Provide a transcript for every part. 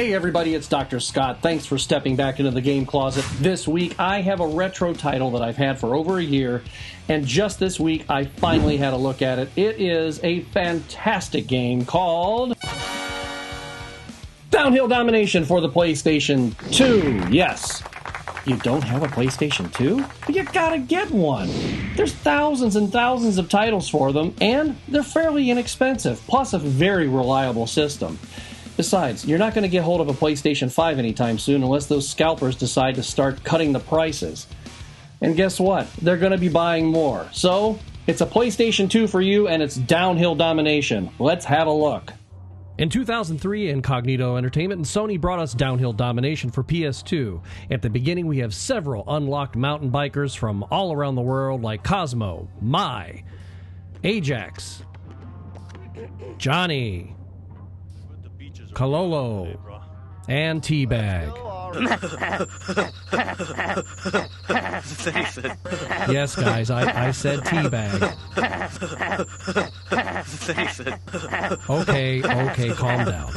Hey everybody, it's Dr. Scott. Thanks for stepping back into the game closet. This week I have a retro title that I've had for over a year, and just this week I finally had a look at it. It is a fantastic game called Downhill Domination for the PlayStation 2. Yes. You don't have a PlayStation 2? You gotta get one. There's thousands and thousands of titles for them, and they're fairly inexpensive, plus a very reliable system. Besides, you're not going to get hold of a PlayStation 5 anytime soon unless those scalpers decide to start cutting the prices. And guess what? They're going to be buying more. So, it's a PlayStation 2 for you, and it's Downhill Domination. Let's have a look. In 2003, Incognito Entertainment and Sony brought us Downhill Domination for PS2. At the beginning, we have several unlocked mountain bikers from all around the world like Cosmo, Mai, Ajax, Johnny, Kalolo, and Teabag. Yes, guys, I said Teabag. Okay, calm down.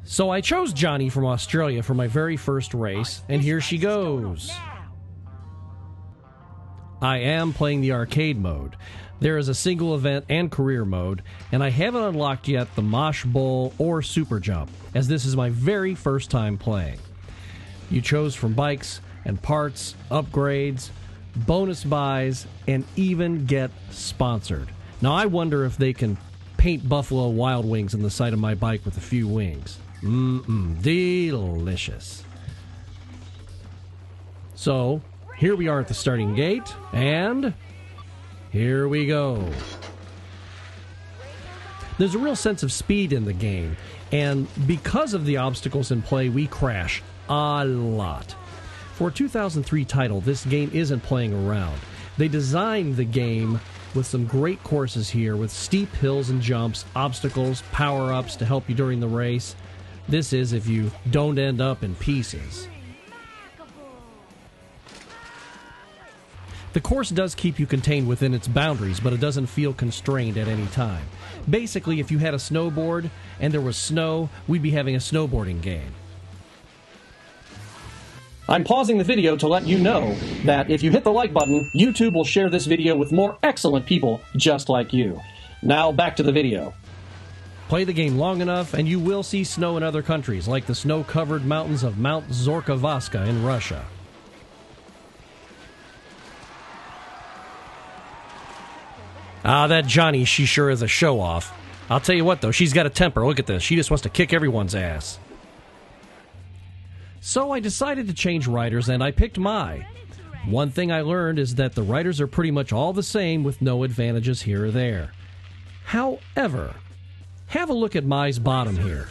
So I chose Johnny from Australia for my very first race, and here she goes. I am playing the arcade mode. There is a single event and career mode, and I haven't unlocked yet the Mosh Bowl or Super Jump, as this is my very first time playing. You chose from bikes and parts, upgrades, bonus buys, and even get sponsored. Now I wonder if they can paint Buffalo Wild Wings on the side of my bike with a few wings. Delicious. So, here we are at the starting gate, and here we go. There's a real sense of speed in the game, and because of the obstacles in play, we crash a lot. For a 2003 title, this game isn't playing around. They designed the game with some great courses here, with steep hills and jumps, obstacles, power-ups to help you during the race. This is if you don't end up in pieces. The course does keep you contained within its boundaries, but it doesn't feel constrained at any time. Basically, if you had a snowboard and there was snow, we'd be having a snowboarding game. I'm pausing the video to let you know that if you hit the like button, YouTube will share this video with more excellent people just like you. Now back to the video. Play the game long enough and you will see snow in other countries, like the snow-covered mountains of Mount Zorkovaska in Russia. Ah, that Johnny, she sure is a show-off. I'll tell you what, though, she's got a temper. Look at this. She just wants to kick everyone's ass. So I decided to change riders, and I picked Mai. One thing I learned is that the riders are pretty much all the same with no advantages here or there. However, have a look at Mai's bottom here.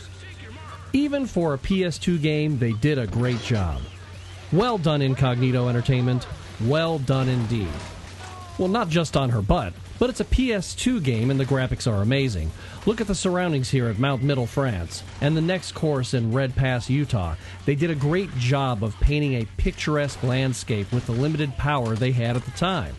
Even for a PS2 game, they did a great job. Well done, Incognito Entertainment. Well done indeed. Well, not just on her butt, but it's a PS2 game and the graphics are amazing. Look at the surroundings here at Mount Middle, France, and the next course in Red Pass, Utah. They did a great job of painting a picturesque landscape with the limited power they had at the time.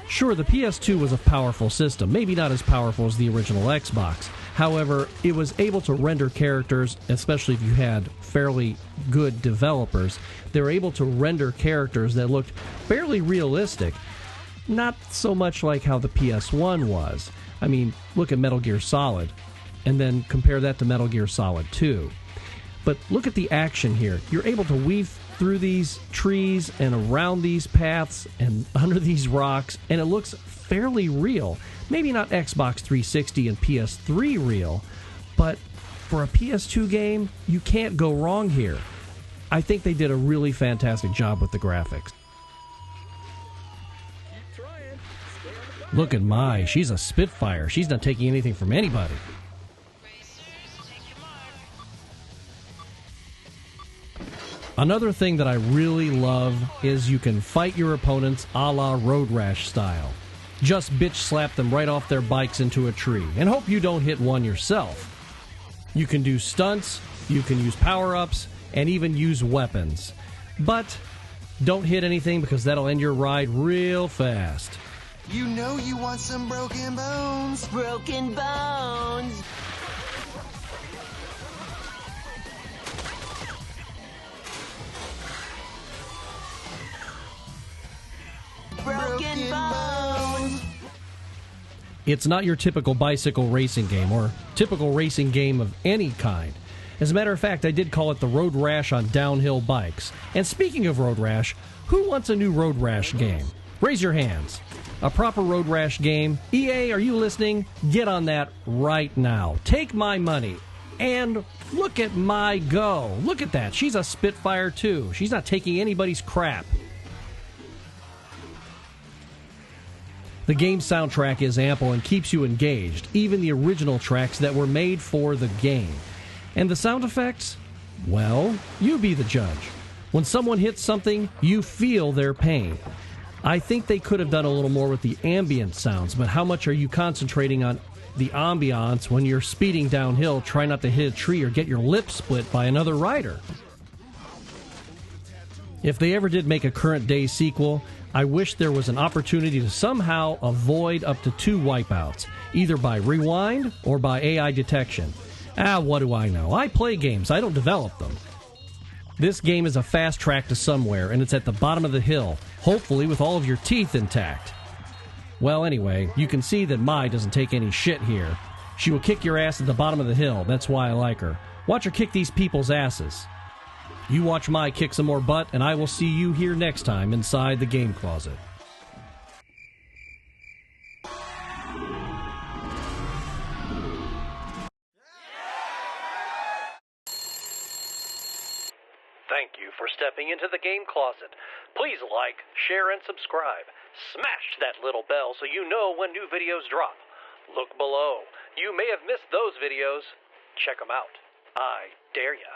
Sure, the PS2 was a powerful system, maybe not as powerful as the original Xbox. However, it was able to render characters, especially if you had fairly good developers. They were able to render characters that looked fairly realistic. Not so much like how the PS1 was. I mean, look at Metal Gear Solid, and then compare that to Metal Gear Solid 2. But look at the action here. You're able to weave through these trees and around these paths and under these rocks, and it looks fairly real. Maybe not Xbox 360 and PS3 real, but for a PS2 game, you can't go wrong here. I think they did a really fantastic job with the graphics. Look at Mai. She's a spitfire. She's not taking anything from anybody. Another thing that I really love is you can fight your opponents a la Road Rash style. Just bitch slap them right off their bikes into a tree and hope you don't hit one yourself. You can do stunts, you can use power-ups, and even use weapons. But don't hit anything because that'll end your ride real fast. You know you want some broken bones. Broken bones. It's not your typical bicycle racing game or typical racing game of any kind. As a matter of fact, I did call it the Road Rash on downhill bikes. And speaking of Road Rash, who wants a new Road Rash game? Raise your hands. A proper Road Rash game. EA, are you listening? Get on that right now. Take my money. And look at my go. Look at that. She's a Spitfire too. She's not taking anybody's crap. The game's soundtrack is ample and keeps you engaged, even the original tracks that were made for the game. And the sound effects? Well, you be the judge. When someone hits something, you feel their pain. I think they could have done a little more with the ambient sounds, but how much are you concentrating on the ambiance when you're speeding downhill, trying not to hit a tree or get your lip split by another rider? If they ever did make a current day sequel, I wish there was an opportunity to somehow avoid up to 2 wipeouts, either by rewind or by AI detection. What do I know? I play games, I don't develop them. This game is a fast track to somewhere, and it's at the bottom of the hill, hopefully with all of your teeth intact. Well, anyway, you can see that Mai doesn't take any shit here. She will kick your ass at the bottom of the hill, that's why I like her. Watch her kick these people's asses. You watch Mai kick some more butt, and I will see you here next time inside the game closet. Thank you for stepping into the game closet. Please like, share, and subscribe. Smash that little bell so you know when new videos drop. Look below. You may have missed those videos. Check them out. I dare ya.